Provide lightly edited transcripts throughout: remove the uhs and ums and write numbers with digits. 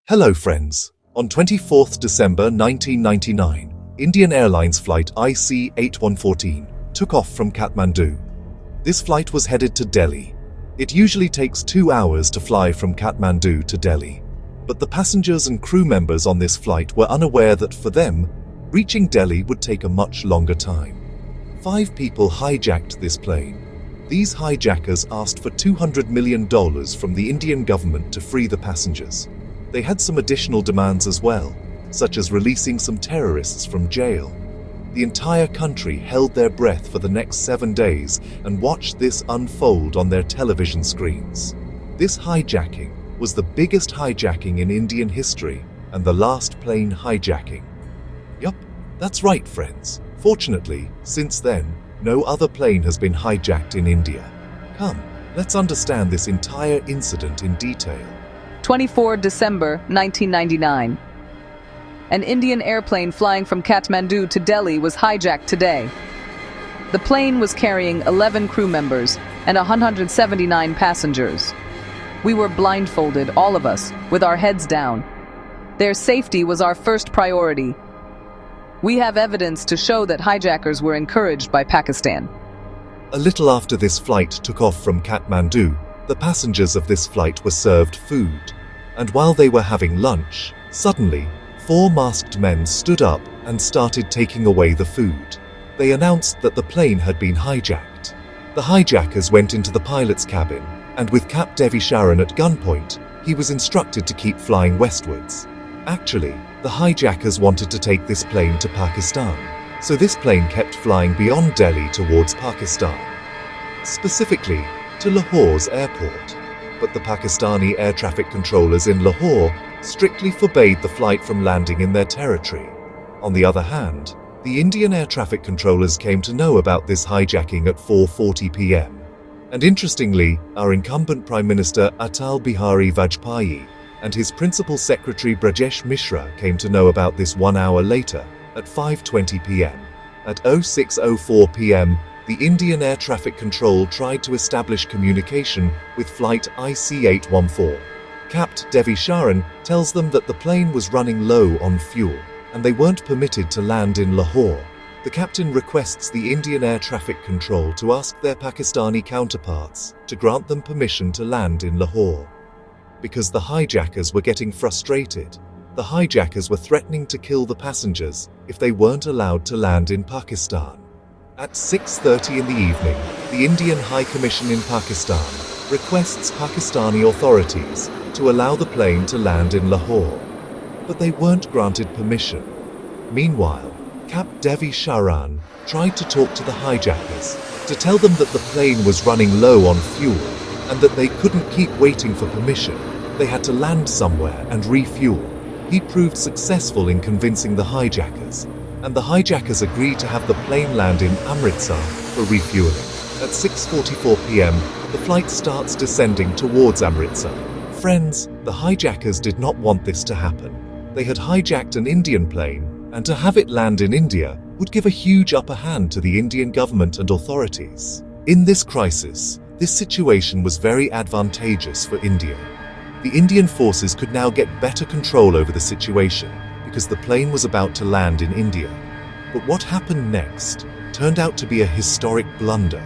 Hello friends. On 24th December 1999, Indian Airlines flight IC-814 took off from Kathmandu. This flight was headed to Delhi. It usually takes 2 hours to fly from Kathmandu to Delhi. But the passengers and crew members on this flight were unaware that for them, reaching Delhi would take a much longer time. 5 people hijacked this plane. These hijackers asked for $200 million from the Indian government to free the passengers. They had some additional demands as well, such as releasing some terrorists from jail. The entire country held their breath for the next 7 days and watched this unfold on their television screens. This hijacking was the biggest hijacking in Indian history and the last plane hijacking. Yup, that's right friends. Fortunately, since then, no other plane has been hijacked in India. Come, let's understand this entire incident in detail. 24 December 1999. An Indian airplane flying from Kathmandu to Delhi was hijacked today. The plane was carrying 11 crew members and 179 passengers. We were blindfolded, all of us, with our heads down. Their safety was our first priority. We have evidence to show that hijackers were encouraged by Pakistan. A little after this flight took off from Kathmandu, the passengers of this flight were served food. And while they were having lunch, suddenly, 4 masked men stood up and started taking away the food. They announced that the plane had been hijacked. The hijackers went into the pilot's cabin, and with Cap Devi Sharan at gunpoint, he was instructed to keep flying westwards. Actually, the hijackers wanted to take this plane to Pakistan, so this plane kept flying beyond Delhi towards Pakistan. Specifically, to Lahore's airport. But the Pakistani air traffic controllers in Lahore strictly forbade the flight from landing in their territory. On the other hand, the Indian air traffic controllers came to know about this hijacking at 4:40 p.m. And interestingly, our incumbent Prime Minister Atal Bihari Vajpayee and his Principal Secretary Brajesh Mishra came to know about this 1 hour later, at 5:20 p.m. At 06:04 p.m., the Indian Air Traffic Control tried to establish communication with flight IC-814. Capt. Devi Sharan tells them that the plane was running low on fuel and they weren't permitted to land in Lahore. The captain requests the Indian Air Traffic Control to ask their Pakistani counterparts to grant them permission to land in Lahore. Because the hijackers were getting frustrated, the hijackers were threatening to kill the passengers if they weren't allowed to land in Pakistan. At 6:30 in the evening, the Indian High Commission in Pakistan requests Pakistani authorities to allow the plane to land in Lahore, but they weren't granted permission. Meanwhile, Cap Devi Sharan tried to talk to the hijackers to tell them that the plane was running low on fuel and that they couldn't keep waiting for permission. They had to land somewhere and refuel. He proved successful in convincing the hijackers, and the hijackers agreed to have the plane land in Amritsar for refueling. At 6:44 p.m., the flight starts descending towards Amritsar. Friends, the hijackers did not want this to happen. They had hijacked an Indian plane, and to have it land in India would give a huge upper hand to the Indian government and authorities. In this crisis, this situation was very advantageous for India. The Indian forces could now get better control over the situation, because the plane was about to land in India. But what happened next turned out to be a historic blunder.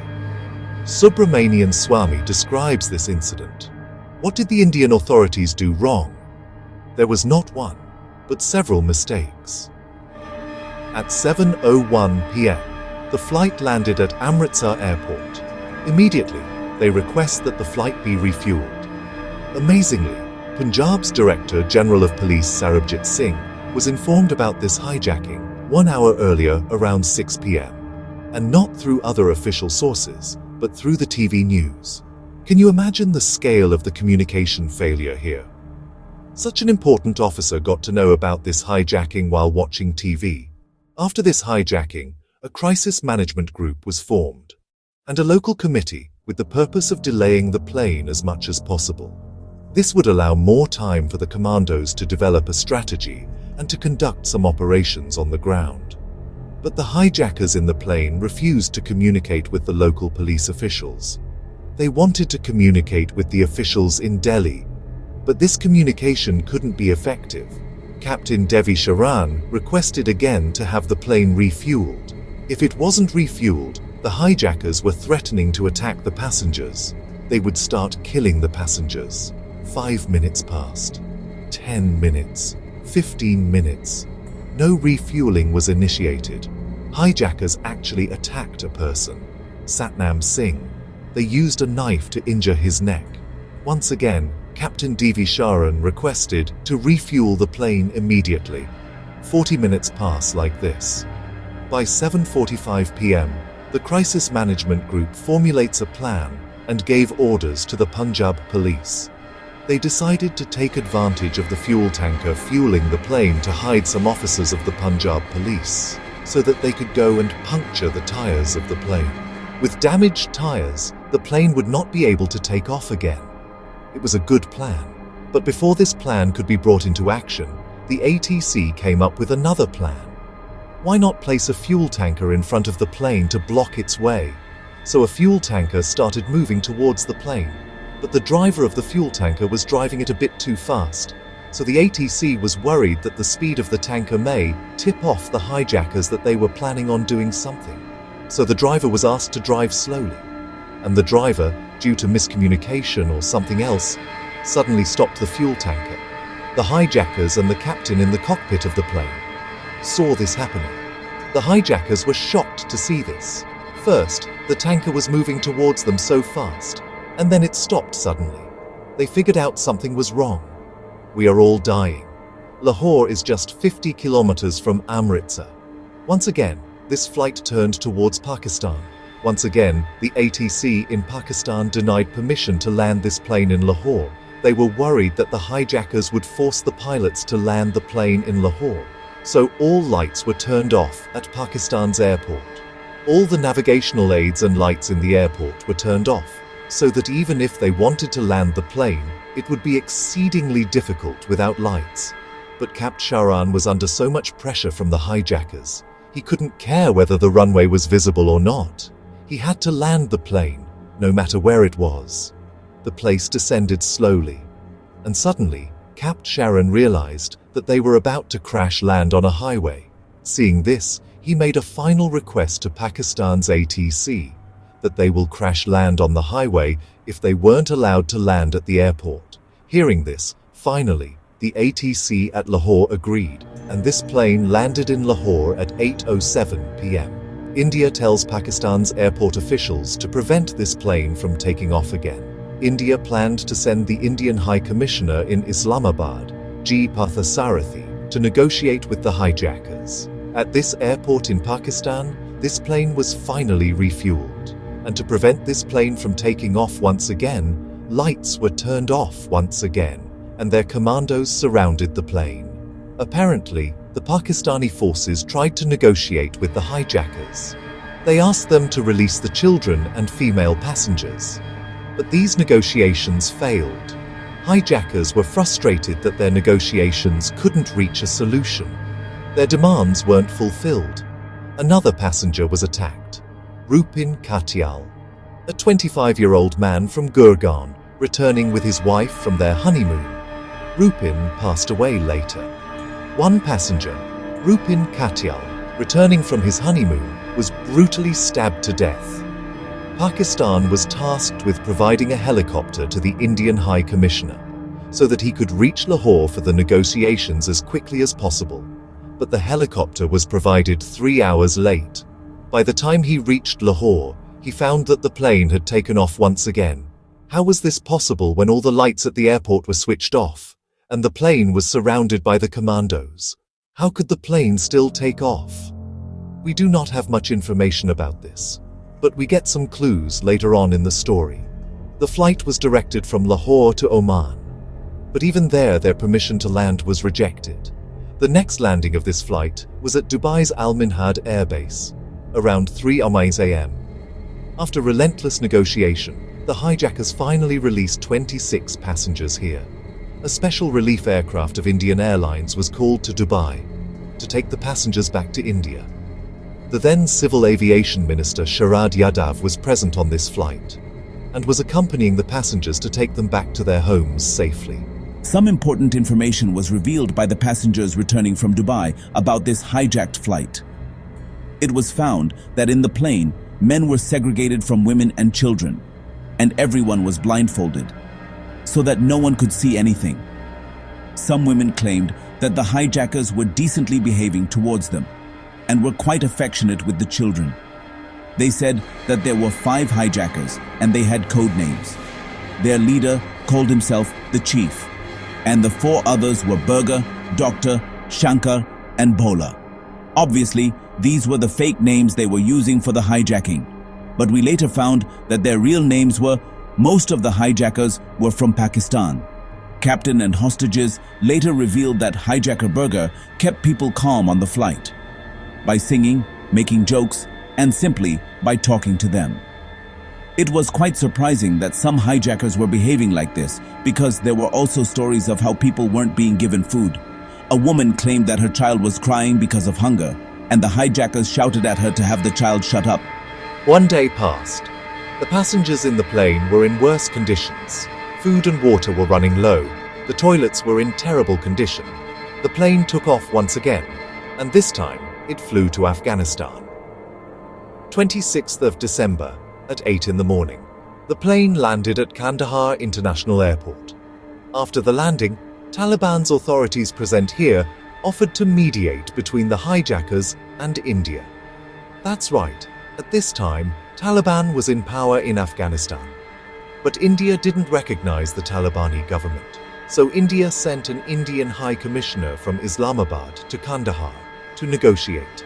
Subramanian Swamy describes this incident. What did the Indian authorities do wrong? There was not one, but several mistakes. At 7:01 p.m., the flight landed at Amritsar Airport. Immediately, they request that the flight be refueled. Amazingly, Punjab's Director General of Police Sarabjit Singh was informed about this hijacking 1 hour earlier around 6 p.m. And not through other official sources, but through the TV news. Can you imagine the scale of the communication failure here? Such an important officer got to know about this hijacking while watching TV. After this hijacking, a crisis management group was formed, and a local committee with the purpose of delaying the plane as much as possible. This would allow more time for the commandos to develop a strategy and to conduct some operations on the ground. But the hijackers in the plane refused to communicate with the local police officials. They wanted to communicate with the officials in Delhi. But this communication couldn't be effective. Captain Devi Sharan requested again to have the plane refueled. If it wasn't refueled, the hijackers were threatening to attack the passengers. They would start killing the passengers. 5 minutes passed. 10 minutes. 15 minutes. No refueling was initiated. Hijackers actually attacked a person, Satnam Singh. They used a knife to injure his neck. Once again, Captain Devi Sharan requested to refuel the plane immediately. 40 minutes pass like this. By 7:45 p.m., the Crisis Management Group formulates a plan and gave orders to the Punjab police. They decided to take advantage of the fuel tanker fueling the plane to hide some officers of the Punjab police, so that they could go and puncture the tires of the plane. With damaged tires, the plane would not be able to take off again. It was a good plan. But before this plan could be brought into action, the ATC came up with another plan. Why not place a fuel tanker in front of the plane to block its way? So a fuel tanker started moving towards the plane, but the driver of the fuel tanker was driving it a bit too fast. So the ATC was worried that the speed of the tanker may tip off the hijackers that they were planning on doing something. So the driver was asked to drive slowly. And the driver, due to miscommunication or something else, suddenly stopped the fuel tanker. The hijackers and the captain in the cockpit of the plane saw this happening. The hijackers were shocked to see this. First, the tanker was moving towards them so fast, and then it stopped suddenly. They figured out something was wrong. We are all dying. Lahore is just 50 kilometers from Amritsar. Once again, this flight turned towards Pakistan. Once again, the ATC in Pakistan denied permission to land this plane in Lahore. They were worried that the hijackers would force the pilots to land the plane in Lahore. So all lights were turned off at Pakistan's airport. All the navigational aids and lights in the airport were turned off, so that even if they wanted to land the plane, it would be exceedingly difficult without lights. But Captain Sharan was under so much pressure from the hijackers, he couldn't care whether the runway was visible or not. He had to land the plane, no matter where it was. The place descended slowly, and suddenly, Captain Sharan realized that they were about to crash land on a highway. Seeing this, he made a final request to Pakistan's ATC, that they will crash land on the highway if they weren't allowed to land at the airport. Hearing this, finally, the ATC at Lahore agreed, and this plane landed in Lahore at 8:07 p.m. India tells Pakistan's airport officials to prevent this plane from taking off again. India planned to send the Indian High Commissioner in Islamabad, DhruvRathee, to negotiate with the hijackers. At this airport in Pakistan, this plane was finally refueled. And to prevent this plane from taking off once again, lights were turned off once again, and their commandos surrounded the plane. Apparently, the Pakistani forces tried to negotiate with the hijackers. They asked them to release the children and female passengers. But these negotiations failed. Hijackers were frustrated that their negotiations couldn't reach a solution. Their demands weren't fulfilled. Another passenger was attacked. Rupin Katyal, a 25-year-old man from Gurgaon, returning with his wife from their honeymoon. Rupin passed away later. One passenger, Rupin Katyal, returning from his honeymoon, was brutally stabbed to death. Pakistan was tasked with providing a helicopter to the Indian High Commissioner, so that he could reach Lahore for the negotiations as quickly as possible. But the helicopter was provided 3 hours late. By the time he reached Lahore, he found that the plane had taken off once again. How was this possible when all the lights at the airport were switched off, and the plane was surrounded by the commandos? How could the plane still take off? We do not have much information about this, but we get some clues later on in the story. The flight was directed from Lahore to Oman, but even there their permission to land was rejected. The next landing of this flight was at Dubai's Al Minhad Air Base, around 3 a.m. After relentless negotiation, the hijackers finally released 26 passengers here. A special relief aircraft of Indian Airlines was called to Dubai to take the passengers back to India. The then Civil Aviation Minister Sharad Yadav was present on this flight and was accompanying the passengers to take them back to their homes safely. Some important information was revealed by the passengers returning from Dubai about this hijacked flight. It was found that in the plane, men were segregated from women and children, and everyone was blindfolded, so that no one could see anything. Some women claimed that the hijackers were decently behaving towards them and were quite affectionate with the children. They said that there were 5 hijackers and they had code names. Their leader called himself the Chief, and the 4 others were Burger, Doctor, Shankar, and Bhola. Obviously, these were the fake names they were using for the hijacking, but we later found that their real names were. Most of the hijackers were from Pakistan. Captain and hostages later revealed that hijacker Burger kept people calm on the flight by singing, making jokes, and simply by talking to them. It was quite surprising that some hijackers were behaving like this, because there were also stories of how people weren't being given food. A woman claimed that her child was crying because of hunger, and the hijackers shouted at her to have the child shut up. One day passed. The passengers in the plane were in worse conditions. Food and water were running low. The toilets were in terrible condition. The plane took off once again, and this time it flew to Afghanistan. 26th of December at 8 in the morning. The plane landed at Kandahar International Airport. After the landing, Taliban's authorities present here offered to mediate between the hijackers and India. That's right, at this time, Taliban was in power in Afghanistan. But India didn't recognize the Talibani government, so India sent an Indian High Commissioner from Islamabad to Kandahar to negotiate.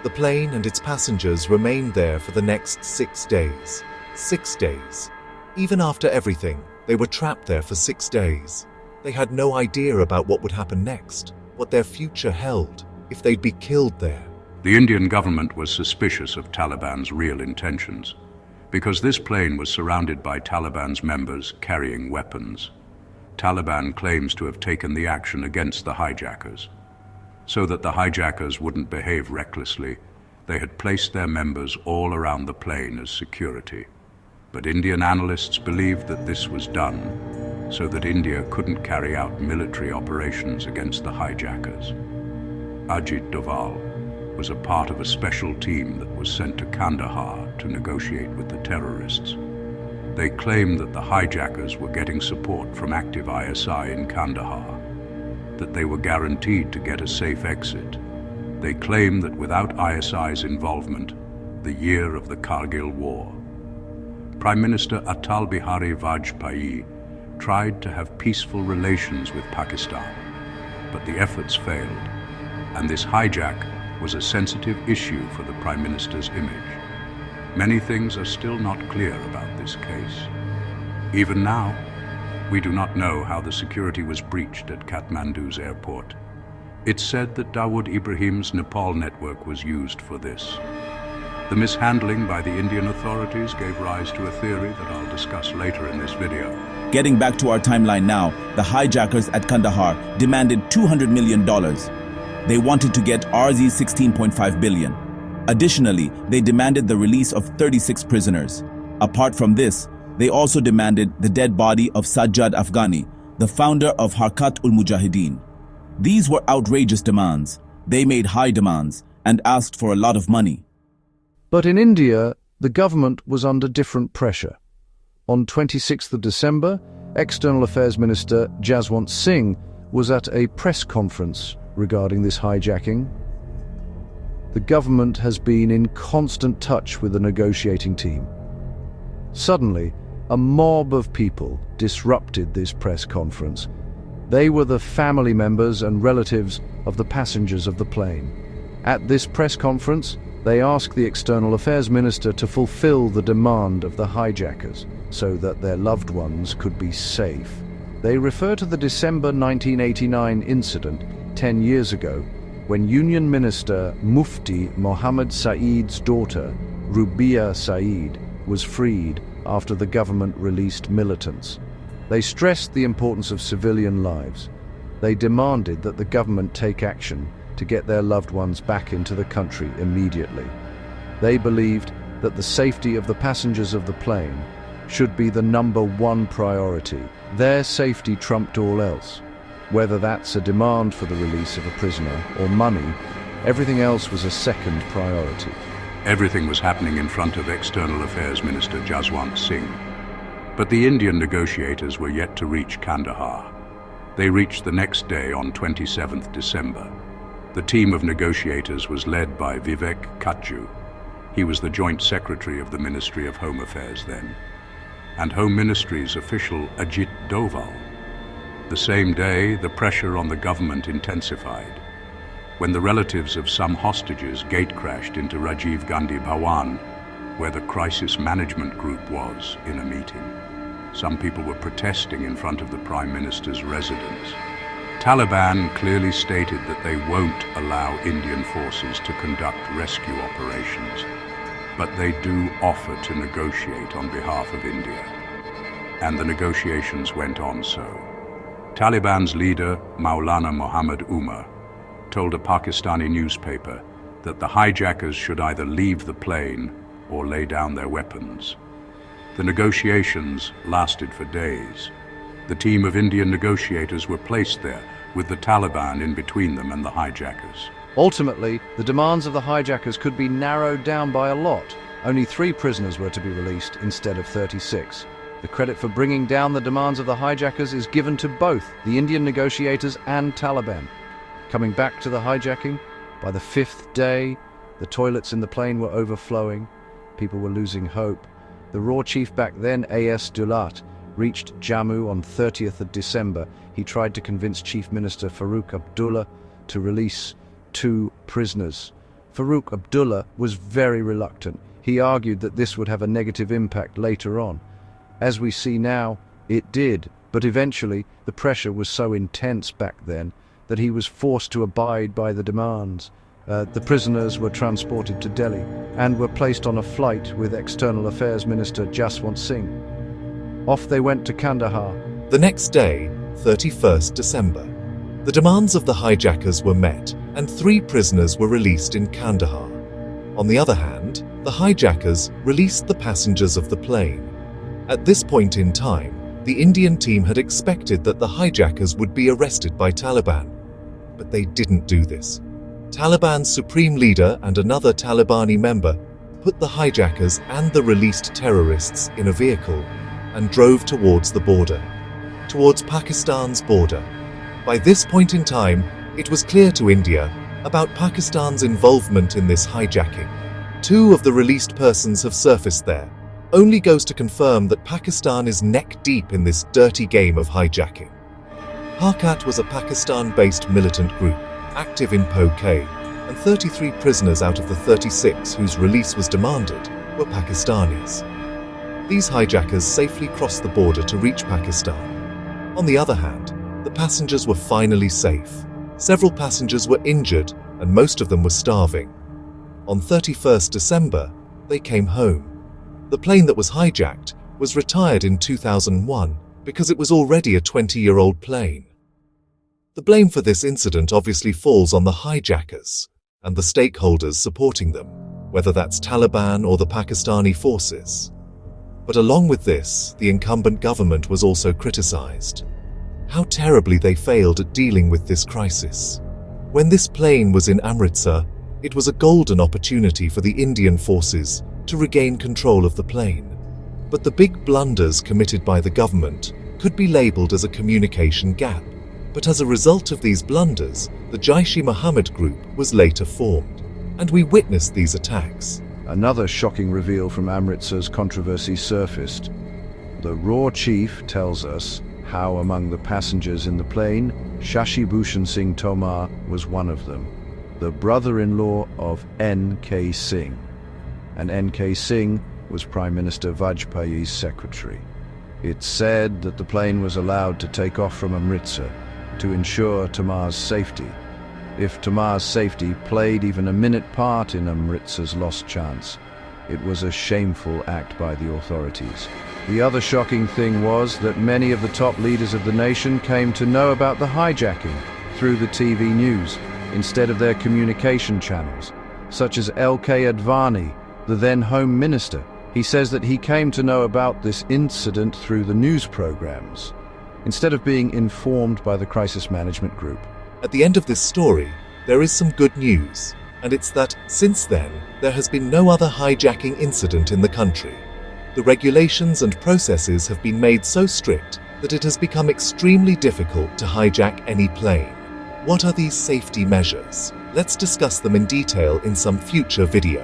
The plane and its passengers remained there for the next 6 days. 6 days. Even after everything, they were trapped there for 6 days. They had no idea about what would happen next, what their future held, if they'd be killed there. The Indian government was suspicious of Taliban's real intentions, because this plane was surrounded by Taliban's members carrying weapons. Taliban claims to have taken the action against the hijackers. So that the hijackers wouldn't behave recklessly, they had placed their members all around the plane as security. But Indian analysts believed that this was done so that India couldn't carry out military operations against the hijackers. Ajit Doval was a part of a special team that was sent to Kandahar to negotiate with the terrorists. They claimed that the hijackers were getting support from active ISI in Kandahar, that they were guaranteed to get a safe exit. They claimed that without ISI's involvement, the year of the Kargil War. Prime Minister Atal Bihari Vajpayee tried to have peaceful relations with Pakistan, but the efforts failed, and this hijack was a sensitive issue for the Prime Minister's image. Many things are still not clear about this case. Even now, we do not know how the security was breached at Kathmandu's airport. It's said that Dawood Ibrahim's Nepal network was used for this. The mishandling by the Indian authorities gave rise to a theory that I'll discuss later in this video. Getting back to our timeline now, the hijackers at Kandahar demanded $200 million. They wanted to get Rs 16.5 billion. Additionally, they demanded the release of 36 prisoners. Apart from this, they also demanded the dead body of Sajjad Afghani, the founder of Harkat ul Mujahideen. These were outrageous demands. They made high demands and asked for a lot of money. But in India, the government was under different pressure. On 26th of December, External Affairs Minister Jaswant Singh was at a press conference regarding this hijacking. The government has been in constant touch with the negotiating team. Suddenly, a mob of people disrupted this press conference. They were the family members and relatives of the passengers of the plane. At this press conference, they asked the External Affairs Minister to fulfill the demand of the hijackers so that their loved ones could be safe. They refer to the December 1989 incident 10 years ago when Union Minister Mufti Mohammed Saeed's daughter, Rubia Saeed, was freed after the government released militants. They stressed the importance of civilian lives. They demanded that the government take action to get their loved ones back into the country immediately. They believed that the safety of the passengers of the plane should be the #1 priority. Their safety trumped all else. Whether that's a demand for the release of a prisoner or money, everything else was a second priority. Everything was happening in front of External Affairs Minister Jaswant Singh. But the Indian negotiators were yet to reach Kandahar. They reached the next day on 27th December. The team of negotiators was led by Vivek Kachju. He was the Joint Secretary of the Ministry of Home Affairs then, and Home Ministry's official Ajit Doval. The same day, the pressure on the government intensified. When the relatives of some hostages gate-crashed into Rajiv Gandhi Bhawan, where the crisis management group was in a meeting. Some people were protesting in front of the Prime Minister's residence. Taliban clearly stated that they won't allow Indian forces to conduct rescue operations, but they do offer to negotiate on behalf of India. And the negotiations went on so. Taliban's leader, Maulana Muhammad Umar, told a Pakistani newspaper that the hijackers should either leave the plane or lay down their weapons. The negotiations lasted for days. The team of Indian negotiators were placed there, with the Taliban in between them and the hijackers. Ultimately, the demands of the hijackers could be narrowed down by a lot. Only 3 prisoners were to be released instead of 36. The credit for bringing down the demands of the hijackers is given to both the Indian negotiators and Taliban. Coming back to the hijacking, by the 5th day, the toilets in the plane were overflowing. People were losing hope. The RAW chief back then, A.S. Dulat, reached Jammu on 30th of December. He tried to convince Chief Minister Farooq Abdullah to release 2 prisoners. Farooq Abdullah was very reluctant. He argued that this would have a negative impact later on. As we see now, it did, but eventually the pressure was so intense back then that he was forced to abide by the demands. The prisoners were transported to Delhi and were placed on a flight with External Affairs Minister Jaswant Singh. Off they went to Kandahar. The next day, 31st December, the demands of the hijackers were met and 3 prisoners were released in Kandahar. On the other hand, the hijackers released the passengers of the plane. At this point in time, the Indian team had expected that the hijackers would be arrested by Taliban, but they didn't do this. Taliban's supreme leader and another Talibani member put the hijackers and the released terrorists in a vehicle and drove towards the border, towards Pakistan's border. By this point in time, it was clear to India about Pakistan's involvement in this hijacking. 2 of the released persons have surfaced there. Only goes to confirm that Pakistan is neck-deep in this dirty game of hijacking. Harkat was a Pakistan-based militant group, active in POK, and 33 prisoners out of the 36 whose release was demanded were Pakistanis. These hijackers safely crossed the border to reach Pakistan. On the other hand, the passengers were finally safe. Several passengers were injured, and most of them were starving. On 31st December, they came home. The plane that was hijacked was retired in 2001 because it was already a 20-year-old plane. The blame for this incident obviously falls on the hijackers and the stakeholders supporting them, whether that's Taliban or the Pakistani forces. But along with this, the incumbent government was also criticized. How terribly they failed at dealing with this crisis. When this plane was in Amritsar, it was a golden opportunity for the Indian forces to regain control of the plane. But the big blunders committed by the government could be labeled as a communication gap. But as a result of these blunders, the Jaish-e-Mohammed group was later formed, and we witnessed these attacks. Another shocking reveal from Amritsar's controversy surfaced. The RAW chief tells us how among the passengers in the plane, Shashi Bhushan Singh Tomar was one of them, the brother-in-law of N.K. Singh. And N.K. Singh was Prime Minister Vajpayee's secretary. It's said that the plane was allowed to take off from Amritsar to ensure Tomar's safety. If Tomar's safety played even a minute part in Amritsar's lost chance, it was a shameful act by the authorities. The other shocking thing was that many of the top leaders of the nation came to know about the hijacking through the TV news instead of their communication channels, such as L.K. Advani, the then Home Minister. He says that he came to know about this incident through the news programs, instead of being informed by the crisis management group. At the end of this story, there is some good news, and it's that, since then, there has been no other hijacking incident in the country. The regulations and processes have been made so strict that it has become extremely difficult to hijack any plane. What are these safety measures? Let's discuss them in detail in some future video.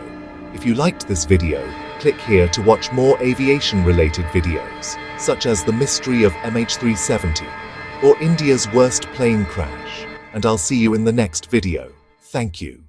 If you liked this video, click here to watch more aviation-related videos, such as the mystery of MH370 or India's worst plane crash. And I'll see you in the next video. Thank you.